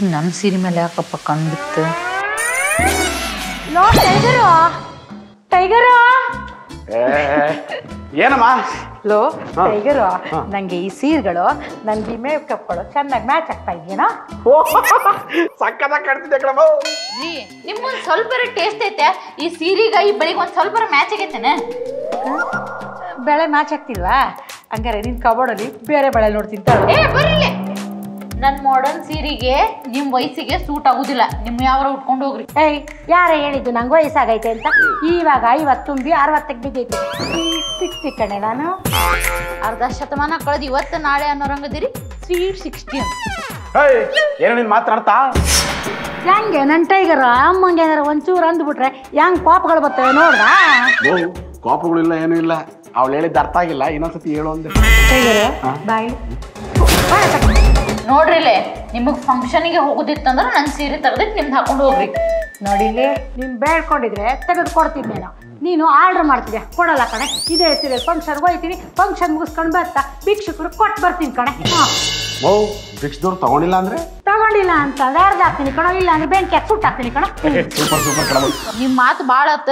ಈಗ ನನ್ನ ಸೀರೆ ಮೇಲೆ ಯಾಕಪ್ಪ ಕಂಡ್ಬಿತ್ತು? ಟೈಗರು ಏನಮ್ಮ? ಲೋ ಟೈಗರು, ನಂಗೆ ಈ ಸೀರೆಗಳು ನನ್ಗೆ ಮೇಕಪ್ಗಳು ಚೆನ್ನಾಗಿ ಮ್ಯಾಚ್ ಆಗ್ತಾ ಇದೆಯೇನೋ? ಸಕ್ಕತ್ತಾಗಿ ಕಾಣ್ತಿದ್ದೆ ಕಣಮ್ಮ. ರೀ ನಿಮ್ಗೊಂದು ಸ್ವಲ್ಪ ಟೇಸ್ಟ್ ಐತೆ ಈ ಸೀರೆಗೆ ಈ ಬಳಿಗೆ ಒಂದು ಸ್ವಲ್ಪ ಮ್ಯಾಚ್ ಆಗೈತೇನೆ? ಬೆಳೆ ಮ್ಯಾಚ್ ಆಗ್ತಿಲ್ವಾ? ಹಂಗಾರೆ ನಿನ್ ಕಬೋರ್ಡಲ್ಲಿ ಬೇರೆ ಬೆಳೆ ನೋಡ್ತೀನಿ. ಬರ್ರಿ, ನನ್ನ ಮಾಡರ್ನ್ ಸೀರೆಗೆ ನಿಮ್ಮ ವಯಸ್ಸಿಗೆ ಸೂಟ್ ಆಗುದಿಲ್ಲ. ನಿಮ್ಮ ಯಾವ ಉಟ್ಕೊಂಡು ಹೋಗ್ರಿ. ಏಯ್, ಯಾರ ಹೇಳಿದ್ದು ನಂಗೆ ವಯಸ್ಸಾಗೈತೆ ಅಂತ? ಇವಾಗ 50 ತುಂಬಿ 60ಕ್ಕೆ ಬಿದ್ದೈತಿ. ಸಿಕ್ತಿ ಕಣೆ ನಾನು. ಅರ್ಧ ಶತಮಾನ ಕಳೆದು ಇವತ್ತು ನಾಳೆ ಅನ್ನೋರಂಗದಿರಿ ಸ್ವೀಟ್ 60 ಅಂತ. ಏನೋ ನೀನ್ ಮಾತಾಡ್ತಾ? ಹೆಂಗೆ ನನ್ನ ಟೈಗರ್ ಅಮ್ಮಂಗೆ ಏನಾರ ಒಂಚೂರು ಅಂದ್ಬಿಟ್ರೆ ಹೆಂಗ್ ಪಾಪಗಳು ಬರ್ತವೆ ನೋಡ್ದ? ಕೋಪಗಳಿಲ್ಲ, ಏನೂ ಇಲ್ಲ. ಅವಳು ಹೇಳಿದ್ದು ಅರ್ಥ ಆಗಿಲ್ಲ, ಇನ್ನೊಂದ್ಸತಿ ಹೇಳು ಅಂದೆ. ಟೈಗರ್ ಬಾಯ್ ನೋಡ್ರಿಲೆ, ನಿಮಗೆ ಫಂಕ್ಷನಿಗೆ ಹೋಗೋದಿತ್ತಂದ್ರೆ ನನ್ನ ಸೀರೆ ತೆಗೆದಿಟ್ಟು ನಿಮ್ದು ಹಾಕೊಂಡು ಹೋಗ್ರಿ. ನೋಡಿಲ್ಲಿ, ನೀನು ಬೇಡ್ಕೊಂಡಿದ್ರೆ ತೆಗೆದು ಕೊಡ್ತಿದ್ನೇನೋ. ನೀನು ಆರ್ಡರ್ ಮಾಡ್ತಿದ್ಯಾ, ಕೊಡಲ್ಲ ಕಣೆ. ಇದೇ ಸೀರೆ ಫಂಕ್ಷನ್ಗೆ ಹೋಗ್ತೀನಿ, ಫಂಕ್ಷನ್ ಮುಗಿಸ್ಕೊಂಡು ಬರ್ತಾ ಭಿಕ್ಷುಕರು ಕೊಟ್ಟು ಬರ್ತೀನಿ ಕಣೆ. ಭಿಕ್ಷದವ್ರು ತಗೊಂಡಿಲ್ಲ ಅಂದ್ರೆ? ತಗೊಂಡಿಲ್ಲ ಅಂತಂದ್ರೆ ಅರ್ಧ ಹಾಕ್ತೀನಿ ಕಣೋ, ಇಲ್ಲ ಅಂದ್ರೆ ಬೆಂಕಿ ಹಾಕಿ ಸುಟ್ಟು ಹಾಕ್ತೀನಿ ಕಣೋ. ಸೂಪರ್ ಸೂಪರ್ ಕಣ. ನಿಮ್ಮ ಮಾತು ಭಾಳ ಆತ.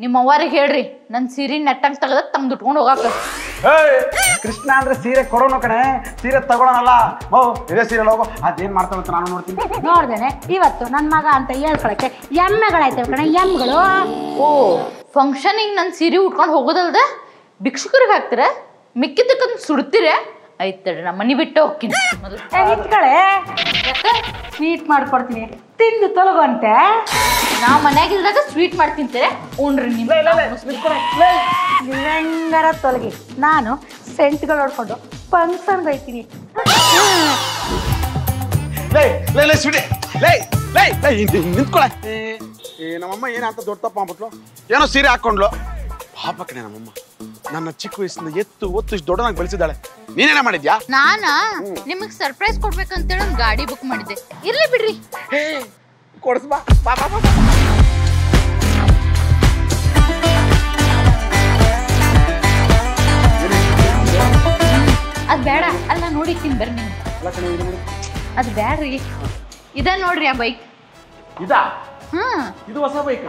ನಿಮ್ಮ ಅವ್ವರಿಗೆ ಹೇಳ್ರಿ ನನ್ನ ಸೀರೆ ನೆಟ್ಟಂಗೆ ತೆಗೆದ ತಮ್ದು ಉಟ್ಕೊಂಡು ಹೋಗಾಕ. ಕೃಷ್ಣ ಅಂದ್ರೆ ಸೀರೆ ಕೊಡೋನು ಕಣೆ, ಸೀರೆ ತಗೊಳೋನಲ್ಲ. ಇದೇ ಸೀರೆ ಹೋಗೋ, ಅದೇನ್ ಮಾಡ್ತಾವ ಅಂತ ನಾನು ನೋಡ್ತೀನಿ. ನೋಡ್ದೇನೆ ಇವತ್ತು ನನ್ನ ಮಗ ಅಂತ ಹೇಳ್ಕೊಳಕ್ಕೆ ಎಮ್ಮೆಗಳಾಯ್ತವೆ ಕಣೆ, ಎಮ್ಮೆಗಳು. ಓ, ಫಂಕ್ಷನಿಗೆ ನನ್ನ ಸೀರೆ ಉಟ್ಕೊಂಡು ಹೋಗೋದಲ್ದ ಭಿಕ್ಷುಕರಿಗೆ ಹಾಕ್ತೀರ, ಮಿಕ್ಕಿದ್ದಕ್ಕಂದು ಸುಡ್ತೀರ? ಆಯ್ತಡ್ರಿ, ನಮ್ಮ ಮನೆ ಬಿಟ್ಟು ಹೋಗ್ತೀನಿ. ಇಟ್ಕಳೆ, ಸ್ವೀಟ್ ಮಾಡ್ಕೊಡ್ತೀನಿ, ತಿಂದು ತೊಲಗುವಂತೆ. ನಾವು ಮನ್ಯಾಗಿದ್ದಾಗ ಸ್ವೀಟ್ ಮಾಡಿ ತಿಂತೀರ, ಉಣ್ರಿ. ನೀವೆಂಗಾರ ತೊಲಗಿ, ನಾನು ಸೆಂಟ್ಗಳು ನೋಡ್ಕೊಂಡು ಫಂಕ್ಷನ್ಗೆ ಹೋಯ್ತೀನಿ. ನಿಂತ್ಕೊಳ. ನಮ್ಮಮ್ಮ ಏನಂತ ದೊಡ್ಡ ತಪ್ಪ ಮಾಡ್ಬಿಟ್ಲು, ಏನೋ ಸೀರೆ ಹಾಕೊಂಡ್ಲು. ಪಾಪ ಕಣೆ ನಮ್ಮಮ್ಮ, ನನ್ನ ಚಿಕ್ಕ ವಯಸ್ಸಿಂದ ಎತ್ತು ಒತ್ತು ಇಷ್ಟು ದೊಡ್ಡನಾಗಿ ಬೆಳೆಸಿದ್ದಾಳೆ. ನೀನೇನ ಮಾಡಿದ್ಯಾ? ನಾನಾ ನಿಮಗೆ ಸರ್ಪ್ರೈಸ್ ಕೊಡ್ಬೇಕಂತೇಳಿ ಒಂದು ಗಾಡಿ ಬುಕ್ ಮಾಡಿದ್ದೆ. ಇರ್ಲಿ ಬಿಡ್ರಿ, ಕೊಡ್ಸ್ಬಾ. ಅದು ಬೇಡ, ಅಲ್ಲ ನೋಡಿಕ್ತೀನಿ ಬರ್ರಿ ನೀವು. ಅದು ಬ್ಯಾಡ್ರಿ, ಇದ ನೋಡ್ರಿ ಆ ಬೈಕ್. ಇದಾ? ಹಾ, ಇದು ಹೊಸ ಬೈಕ್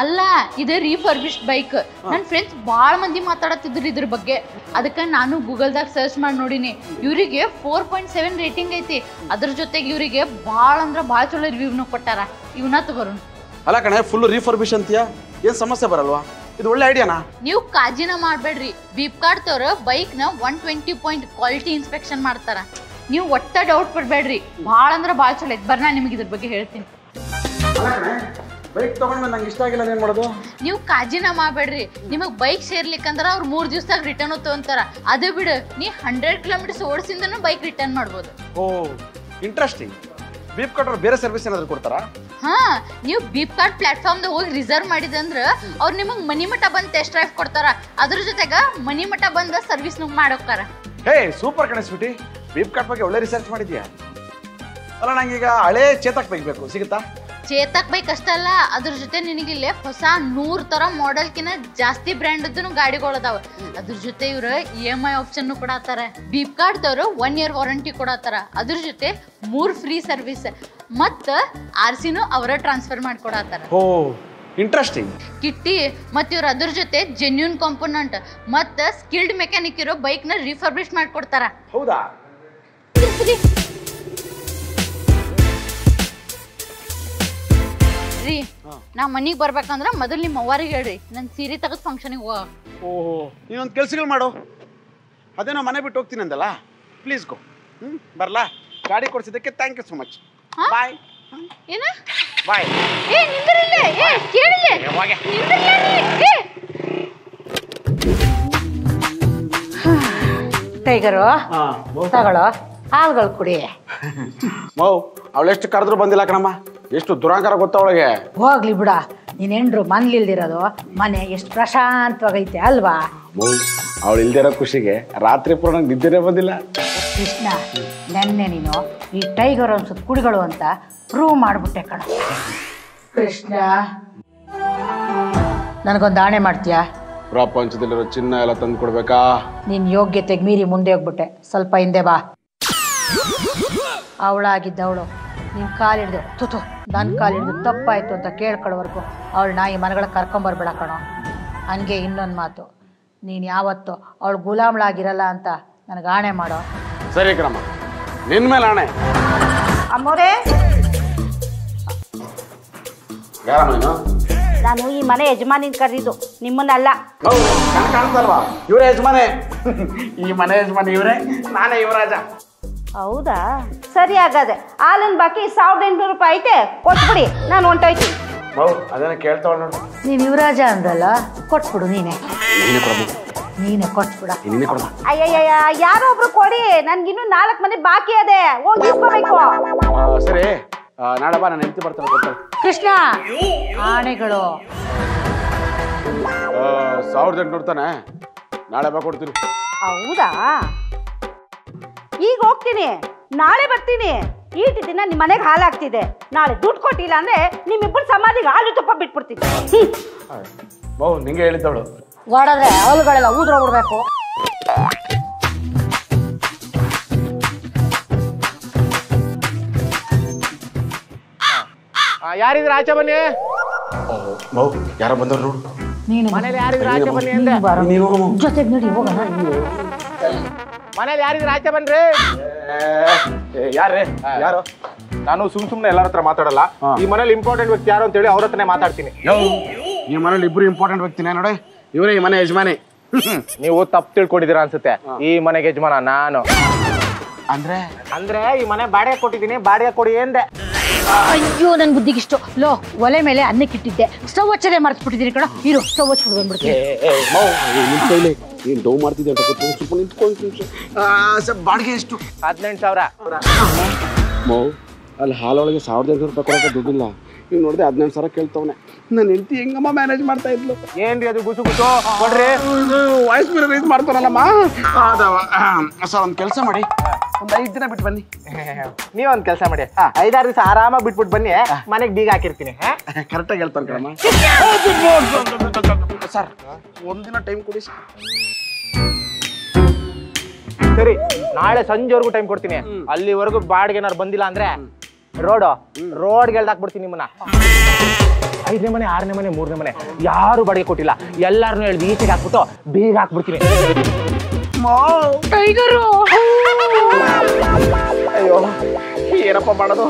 ಅಲ್ಲ, ಇದು ರೀಫರ್ಬಿಶ್ಡ್ ಬೈಕ್. ನನ್ನ ಫ್ರೆಂಡ್ಸ್ ಭಾಳ ಮಂದಿ ಮಾತಾಡತ್ತಿದ್ರು ಇದ್ರ ಬಗ್ಗೆ. ಅದಕ್ಕೆ ನಾನು ಗೂಗಲ್ದಾಗ ಸರ್ಚ್ ಮಾಡಿ ನೋಡಿನಿ. ಇವರಿಗೆ 4.7 ರೇಟಿಂಗ್ ಐತಿ. ಅದ್ರ ಜೊತೆಗೆ ಇವರಿಗೆ ಭಾಳ ಅಂದ್ರೆ ಭಾಳ ಚಲೋ ರಿವ್ಯೂನು ಕೊಟ್ಟಾರ. ಇವನ್ನ ತಗೋರು. ಅಲ್ಲ ಕಣೆ, ಫುಲ್ ರೀಫರ್ಬಿಶ್ ಅಂತೀಯಾ? ಏನು ಸಮಸ್ಯೆ ಬರಲ್ವಾ? ಇದು ಒಳ್ಳೆ ಐಡಿಯಾನಾ? ನೀವು ಕಾಜಿನ ಮಾಡಬೇಡ್ರಿ. ಫ್ಲಿಪ್ಕಾರ್ಟ್ದವ್ರು ಬೈಕ್ನ 120 ಪಾಯಿಂಟ್ ಕ್ವಾಲಿಟಿ ಇನ್ಸ್ಪೆಕ್ಷನ್ ಮಾಡ್ತಾರ. ನೀವು ಒಟ್ಟ ಡೌಟ್ ಪಡಬೇಡ್ರಿ, ಭಾಳ ಅಂದ್ರೆ ಭಾಳ ಚಲೋ ಐತಿ. ಬರ್ರಿ, ನಾನು ನಿಮಗೆ ಇದ್ರ ಬಗ್ಗೆ ಹೇಳ್ತೀನಿ. ಬೈಕ್ ತಗೊಂಡ್ಮೇಲೆ ನಂಗೆ ಇಷ್ಟ ಆಗಿಲ್ಲ, ಏನು ಮಾಡೋದು? ನೀವು ಕಾಜಿನ ಮಾಡಬೇಡ್ರಿ. ನಿಮಗೆ ಬೈಕ್ ಸೇರ್ಲಿಕ್ಕಂದ್ರೆ ಅವ್ರು 3 ದಿವಸದಾಗ ರಿಟರ್ನ್ ತೊಗೊಂತಾರ. ಅದು ಬಿಡು, ನೀ 100 ಕಿಲೋಮೀಟರ್ಸ್ ಓಡಿಸಿಂದನೂ ಬೈಕ್ ರಿಟರ್ನ್ ಮಾಡ್ಬೋದು. ಓ, ಇಂಟ್ರೆಸ್ಟಿಂಗ್. ಫ್ಲಿಪ್ಕಾರ್ಟ್ ಅವ್ರು ಬೇರೆ ಸರ್ವಿಸ್ ಏನಾದ್ರು ಕೊಡ್ತಾರಾ? ಹಾ, ನೀವು ಫ್ಲಿಪ್ಕಾರ್ಟ್ ಪ್ಲಾಟ್ಫಾರ್ಮ್ದಾಗ ಹೋಗಿ ರಿಸರ್ವ್ ಮಾಡಿದಂದ್ರೆ ಅವ್ರು ನಿಮಗೆ ಮನಿ ಮಠ ಬಂದು ಟೆಸ್ಟ್ ಡ್ರೈವ್ ಕೊಡ್ತಾರ. ಅದ್ರ ಜೊತೆಗೆ ಮನಿ ಮಠ ಬಂದ ಸರ್ವಿಸ್ ಮಾಡೋಕ್ಕಾರ. ಹೇ, ಸೂಪರ್ ಕಣೆ ಸ್ವೀಟಿ, ಫ್ಲಿಪ್ಕಾರ್ಟ್ ಬಗ್ಗೆ ಒಳ್ಳೆ ರಿಸರ್ಚ್ ಮಾಡಿದ್ಯಾ. ಅಲ್ಲ, ನಂಗೀಗ ಹಳೇ ಚೇತಕ್ ಬೈಕ್ ಬೇಕು, ಸಿಗುತ್ತಾ? ಚೇತಕ್ ಬೈಕ್ ಅಷ್ಟಲ್ಲ, ಅದ್ರ ಜೊತೆ ನಿನಗಿಲ್ಲೇ ಹೊಸ 100 ಥರ ಮಾಡೆಲ್ಕಿನ್ನ ಜಾಸ್ತಿ ಬ್ರ್ಯಾಂಡದ್ದು ಗಾಡಿಗಳದಾವ. ಅದ್ರ ಜೊತೆ ಇವ್ರು EMI ಆಪ್ಷನ್ ಕೊಡತ್ತಾರ. ಫ್ಲಿಪ್ಕಾರ್ಟ್ದವ್ರು 1 ಇಯರ್ ವಾರಂಟಿ ಕೊಡತ್ತಾರ. ಅದ್ರ ಜೊತೆ 3 ಫ್ರೀ ಸರ್ವಿಸ್ ಮತ್ತು RCನೂ ಅವರ ಟ್ರಾನ್ಸ್ಫರ್ ಮಾಡಿಕೊಡತ್ತಾರ. ಓ, ಇಂಟ್ರೆಸ್ಟಿಂಗ್. ಕಿಟ್ಟಿ ಮತ್ತು ಇವ್ರು ಅದ್ರ ಜೊತೆ ಜೆನ್ಯೂನ್ ಕಾಂಪೋನೆಂಟ್ ಮತ್ತು ಸ್ಕಿಲ್ಡ್ ಮೆಕ್ಯಾನಿಕ್ ಇರೋ ಬೈಕ್ನ ರಿಫರ್ಬಿಶ್ ಮಾಡಿಕೊಡ್ತಾರ. ಹೌದಾ? ರೀ, ನಾ ಮನಿಗೆ ಬರ್ಬೇಕಂದ್ರೆ ಮೊದಲು ನಿಮ್ಮ ಅವ್ವರಿಗೆ ಹೇಳ್ರಿ ನನ್ನ ಸೀರೆ ತೆಗೆದು ಫಂಕ್ಷನಿಗೆ ಹೋಗ. ಓಹೋ, ನೀನೊಂದು ಕೆಲ್ಸಗಳು ಮಾಡು. ಅದೇನೋ ಮನೆ ಬಿಟ್ಟು ಹೋಗ್ತೀನಿ ಅಂದಲ್ಲ, ಪ್ಲೀಸ್ ಗೋ. ಬರಲಾ? ಗಾಡಿ ಕೊಡಿಸಿದ್ದಕ್ಕೆ ಥ್ಯಾಂಕ್ ಯು ಸೊ ಮಚ್. ಬಾಯ್. ಏನ? ಬಾಯ್. ಏ, ನಿಂದ್ರಿಲ್ಲೇ. ಏ, ಕೇಳಿಲ್ಲೇ. ಟೈಗರು ತಗೊಳ್ಳೋ, ಹಾಲ್ಗಳು ಕುಡಿ. ಮೌ, ಅವಳೆಷ್ಟು ಕರೆದ್ರು ಬಂದಿಲ್ಲ ಕಣಮ್ಮ. ಎಷ್ಟು ದುರಾಂಕಾರ ಗೊತ್ತ ಅವಳಿಗೆ. ಹೋಗ್ಲಿ ಬಿಡ, ನೀನ್ ಹೆಂಡ್ರು ಮನ್ಲಿಲ್ದಿರೋದು ಮನೆ ಎಷ್ಟು ಪ್ರಶಾಂತವಾಗೈತೆ ಅಲ್ವಾ? ಅವಳು ಇಲ್ದಿರೋ ಖುಷಿಗೆ ರಾತ್ರಿ ಪೂರ್ಣ ನಿದ್ದೆನೇ ಬಂದಿಲ್ಲ. ಕೃಷ್ಣ, ನೆನ್ನೆ ನೀನು ಈ ಟೈಗರ್ ಅನ್ಸುತ್ತೆ ಕುಡಿಗಳು ಅಂತ ಪ್ರೂವ್ ಮಾಡ್ಬಿಟ್ಟೆ ಕಣ. ಕೃಷ್ಣ, ನನಗೊಂದು ಆಣೆ ಮಾಡ್ತೀಯಾ? ಪ್ರಪಂಚದಲ್ಲಿರೋ ಚಿನ್ನ ಎಲ್ಲ ತಂದು ಕೊಡ್ಬೇಕಾ? ನಿನ್ ಯೋಗ್ಯತೆಗೆ ಮೀರಿ ಮುಂದೆ ಹೋಗ್ಬಿಟ್ಟೆ. ಸ್ವಲ್ಪ ಹಿಂದೆ ಬಾ. ಅವಳಾಗಿದ್ದವಳು ನೀನು ಕಾಲು ಹಿಡ್ದು ತುತು ನನ್ನ ಕಾಲು ಹಿಡ್ದು ತಪ್ಪಾಯ್ತು ಅಂತ ಕೇಳ್ಕೊಳ್ಳೋವರೆಗೂ ಅವಳು ನಾಯಿ ಮನೆಗಳ ಕರ್ಕೊಂಬರ್ಬೇಡ ಕಣೋ. ಹಂಗೆ ಇನ್ನೊಂದು ಮಾತು, ನೀನು ಯಾವತ್ತೂ ಅವಳು ಗುಲಾಮ್ಳಾಗಿರಲ್ಲ ಅಂತ ನನಗೆ ಆಣೆ ಮಾಡೋ. ಸರಿ ಕಣಮ್ಮ, ನಿನ್ನ ಮೇಲೆ ಆಣೆ. ಅಮ್ಮೋರೇ, ನಾನು ಈ ಮನೆ ಯಜಮಾನಿನ ಕರೆದಿದ್ದು, ನಿಮ್ಮನ್ನಲ್ಲ. ಕಾಣ್ತಲ್ವಾ, ಇವರೇ ಯಜಮಾನೆ. ಈ ಮನೆ ಯಜಮಾನಿ ಇವರೇ, ನಾನೇ ಯುವರಾಜ. ಹೌದಾ, ಸರಿ. ಹಾಗಾದ್ರೆ ಹಾಲಿನ ಬಾಕಿ 1800 ರೂಪಾಯಿ ಐತೆ, ಕೊಟ್ಬಿಡಿ, ನಾನು ಹೊಂಟೋಯ್ತೀನಿ. ಅದೇನ ಕೇಳ್ತಾವ ನೋಡು. ನೀನು ಯುವರಾಜ ಅಂದಲ್ಲ, ಕೊಟ್ಬಿಡು. ನೀನೇ ಕೊಟ್ಬಿಡ. ಅಯ್ಯಯ್ಯ, ಯಾರೋ ಒಬ್ರು ಕೊಡಿ, ನನ್ಗಿನ್ನೂ 4 ಮನೆ ಬಾಕಿ ಅದೇ, ಹೋಗಿ ಇಸ್ಕೋಬೇಕು. ಸರಿ, ನಾಳೆ ಬಾ, ನಾನು ಹೆಂಡತಿ ಬರ್ತಾನೆ. ಕೊಡ್ತಾಳೆ. ಕೃಷ್ಣ, ಆಣೆಗಳು 1800 ತಾನೆ, ನಾಳೆ ಬಾ ಕೊಡ್ತೀನಿ. ಹೌದಾ, ಈಗ ಹೋಗ್ತೀನಿ, ನಾಳೆ ಬರ್ತೀನಿ. ಈಟ್ ದಿನ ನಿಮ್ಮ ಮನೆಗೆ ಹಾಲು ಹಾಕ್ತಿದೆ, ನಾಳೆ ದುಡ್ಡು ಕೊಟ್ಟಿಲ್ಲ ಅಂದ್ರೆ ನಿಮ್ಮಿಬ್ಬರು ಸಮಾಧಿಗೆ ಹಾಲು ತುಪ್ಪ ಬಿಟ್ಬಿಡ್ತೀನಿ. ನಿಂಗೆ ಹೇಳಿದ್ದವಳು. ಹೊಡೆದ್ರೆ ಅವಳುಗಳೆಲ್ಲ ಊದ್ರೋಗ್ಬಿಡ್ಬೇಕು. ಯಾರಿದ್ರೆ ಆಚೆ ಬನ್ನಿ. ಯಾರೋ ಬಂದವ್ರು ನೋಡು. ನೀನು ಮನೇಲಿ ಯಾರಿದ್ರೆ ಆಚೆ ಬನ್ನಿ ಅಂದೆ. ಜೊತೆಗೆ ನಡಿ ಹೋಗೋಣ. ಮನೇಲಿ ಯಾರಿದ್ರೆ ಆಚೆ ಬನ್ರಿ. ಯಾರೇ ಯಾರು? ನಾನು ಸುಮ್ನೆ ಎಲ್ಲರ ಹತ್ರ ಮಾತಾಡಲ್ಲ. ಈ ಮನೇಲಿ ಇಂಪಾರ್ಟೆಂಟ್ ವ್ಯಕ್ತಿ ಯಾರು ಅಂತ ಹೇಳಿ ಅವ್ರ ಹತ್ರನೇ ಮಾತಾಡ್ತೀನಿ. ಈ ಮನೇಲಿ ಇಬ್ರು ಇಂಪಾರ್ಟೆಂಟ್ ವ್ಯಕ್ತಿನೇ ನೋಡಿ. ಇವರೇ ಈ ಮನೆ ಯಜಮಾನಿ. ನೀವು ತಪ್ಪು ತಿಳ್ಕೊಂಡಿದ್ದೀರಾ ಅನ್ಸುತ್ತೆ. ಈ ಮನೆಗೆ ಯಜಮಾನ ನಾನು. ಅಂದ್ರೆ ಈ ಮನೆ ಬಾಡಿಗೆ ಕೊಟ್ಟಿದ್ದೀನಿ, ಬಾಡಿಗೆ ಕೊಡಿ ಎಂದೆ. ಅಯ್ಯೋ, ನನ್ ಬುದ್ಧಿಗಿಷ್ಟು. ಲೋ, ಒಲೆ ಮೇಲೆ ಅನ್ನಕ್ಕಿಟ್ಟಿದ್ದೆ, ಸ್ಟವ್ ಹಚ್ಚದೆ ಮರ್ತ್ಬಿಟ್ಟಿದ್ದೀನಿ ಕಣ. ಇರು, ಸ್ಟವ್ ಹಚ್ಬಿಟ್ಟು ಬಂದ್ಬಿಡ್ತೀನಿ. ನೀನ್ ಡೌ ಮಾಡ್ತಿದ್ದೆ ಅಂತ ಗೊತ್ತು. ಸ್ವಲ್ಪ ನಿಂತ್ಕೊಂಡು ಬಾಡಿಗೆ ಎಷ್ಟು? 18,000. ಅಲ್ಲಿ ಹಾಲೊಳಗೆ 1500 ರೂಪಾಯಿ ಕೊಡೋಕೆ ದುಡ್ಡಿಲ್ಲ. ನೀವು ನೋಡಿದೆ 15,000 ಕೇಳ್ತವನೆ. ನನ್ನ ಹೆಂಡತಿ ಹೆಂಗಮ್ಮ ಮ್ಯಾನೇಜ್ ಮಾಡ್ತಾ ಇದ್ಲು. ಏನ್ರಿ ಅದು ಗುಸು ಗುಸು ಕೊಡ್ರಿ. ವಾಯ್ಸ್ ಮೇಲೆ ರೈಸ್ ಮಾಡ್ತಾರಲ್ಲಮ್ಮ. ಸರ್, ಒಂದು ಕೆಲಸ ಮಾಡಿ, ಒಂದು 5 ದಿನ ಬಿಟ್ಟು ಬನ್ನಿ. ನೀವೊಂದ್ ಕೆಲಸ ಮಾಡಿ, 5-6 ದಿವಸ ಆರಾಮಾಗಿ ಬಿಟ್ಬಿಟ್ಟು ಬನ್ನಿ, ಮನೆಗೆ ಬೀಗ ಹಾಕಿರ್ತೀನಿ. ಕರೆಕ್ಟಾಗಿ ಹೇಳ್ತಾನೆ ಕಣಮ್ಮ. ಸರ್, ಒಂದಿನ ಟೈಮ್ ಕೊಡಿ ಸರ್. ಸರಿ, ನಾಳೆ ಸಂಜೆವರೆಗೂ ಟೈಮ್ ಕೊಡ್ತೀನಿ. ಅಲ್ಲಿವರೆಗೂ ಬಾಡಿಗೆ ಏನಾರು ಬಂದಿಲ್ಲ ಅಂದ್ರೆ ರೋಡ್ಗೆ ಎಳ್ದಾಕ್ಬಿಡ್ತೀನಿ ನಿಮ್ಮನ್ನ. 5ನೇ ಮನೆ, 6ನೇ ಮನೆ, 3ನೇ ಮನೆ ಯಾರು ಬಾಡಿಗೆ ಕೊಟ್ಟಿಲ್ಲ, ಎಲ್ಲಾರನ್ನೂ ಎಳ್ದು ಈಚೆಗೆ ಹಾಕ್ಬಿಟ್ಟು ಬೀಗ ಹಾಕ್ಬಿಡ್ತೀನಿ. ಅಯ್ಯೋ, ಏನಪ್ಪ ಮಾಡೋದು?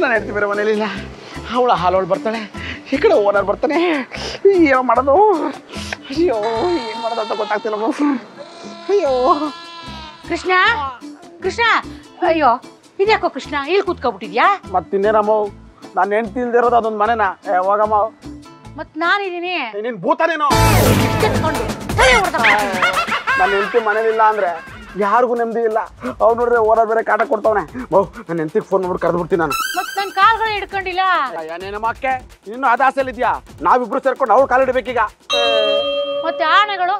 ನಾನು ಹೆಂಡತಿ ಬೇರೆ ಮನೇಲಿ ಇಲ್ಲ. ಅವಳ ಹಾಲೋಳು ಬರ್ತಾಳೆ, ಈ ಕಡೆ ಓನರ್ ಬರ್ತಾನೆ. ಏನೋ ಮಾಡೋದು? ಅಯ್ಯೋ, ಏನು ಮಾಡೋದು ಅಂತ ಗೊತ್ತಾಗ್ತಿಲ್ಲ. ಅಯ್ಯೋ ಕೃಷ್ಣ, ಕೃಷ್ಣ, ಅಯ್ಯೋ ಇದ್ಯಾಕೋ ಕೃಷ್ಣ ಇಲ್ಲಿ ಕೂತ್ಕೊಬಿಟ್ಟಿದ್ಯಾ? ಮತ್ತಿನ್ನೇನಮ್ಮ, ನಾನು ಹೆಂಡತಿ ಇಲ್ದಿರೋದು ಅದೊಂದು ಮನೆನಾ? ಹೋಗಮ್ಮ. ಮತ್ ನಾನಿದ್ದೀನಿ. ನೀನ್ ಭೂತಾನೇನೋ? ನನ್ನ ಹೆಂಡತಿ ಮನೇಲಿಲ್ಲ ಅಂದ್ರೆ ಯಾರಿಗೂ ನೆಮ್ಮದಿ ಇಲ್ಲ. ಅವ್ನು ನೋಡ್ರೆ ಓನರ್ ಬೇರೆ ಕಾಟ ಕೊಡ್ತಾವನೆ. ನನ್ನ ಹೆಂಡತಿಗೆ ಫೋನ್ ಮಾಡ್ಬಿಟ್ಟು ಕರೆದು ಬಿಡ್ತೀನಿ ನಾನು. ಮತ್ ನನ್ ಕಾಲ್ಗಳೇ ಹಿಡ್ಕೊಂಡಿಲ್ಲ. ಏನೇನಮ್ಮ ಅಕ್ಕೆ, ಇನ್ನು ಅದಾಸೆಲ್ ಇದೆಯಾ? ನಾವಿಬ್ರು ಸೇರ್ಕೊಂಡು ಅವ್ರು ಕಾಲಿಡ್ಬೇಕೀಗ. ಮತ್ತೆ ಆನೆಗಳು?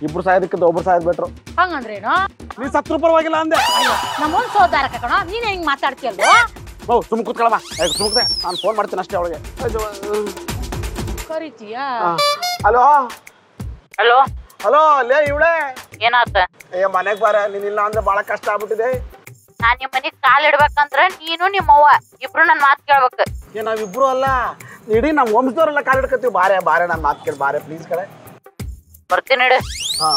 ಇಬ್ರು ಸಾಯೋದಕ್ಕಿಂತ ಒಬ್ರು ಸಾಯೋದ್ ಬೆಟ್ರು. ಹಂಗಂದ್ರೇನು? ನೀನ್ ಸತ್ರು ಪರವಾಗಿಲ್ಲ ಅಂದೆ. ನಮ್ಮೊಂದ್ ಸೋದಾರ ಕಣ, ನೀನ್ ಹೆಂಗ್ ಮಾತಾಡ್ತೀಯಲ್ವ? ಸುಮ್ ಕೂತ್ಕೊಳಮ್ಮ. ಸುಮ್ನೆ ನಾನು ಫೋನ್ ಮಾಡ್ತೀನಿ ಅಷ್ಟೇ ಅವಳಿಗೆ. ಕರಿತೀಯಾ? ಹಲೋ ಹಲೋ ಹಲೋ, ಲೇ ಇವಳೆ, ಏನಾತ? ಮನೆಗ್ ಬಾರ, ನೀನಿಲ್ಲ ಅಂದ್ರೆ ಬಹಳ ಕಷ್ಟ ಆಗ್ಬಿಟ್ಟಿದೆ. ನಾನ್ ನಿಮ್ ಮನಿಗ್ ಕಾಲ್ ಇಡ್ಬೇಕಂದ್ರ ನೀನು ನಿಮ್ಮವ್ವ ಇಬ್ರು ನನ್ ಮಾತ್ ಕೇಳ್ಬೇಕು. ನಾವಿಬ್ರು ಅಲ್ಲ, ಇಡೀ ನಮ್ ವಂಶದವ್ರೆಲ್ಲ ಕಾಲಿಡ್ಕತ್ತೀವಿ. ಬಾರೆ ಬಾರೆ, ನಾನು ಮಾತು ಕೇಳಿ ಬಾರೆ ಪ್ಲೀಸ್ ಕಡೆ. ಬರ್ತೀನಿ. ಹಾ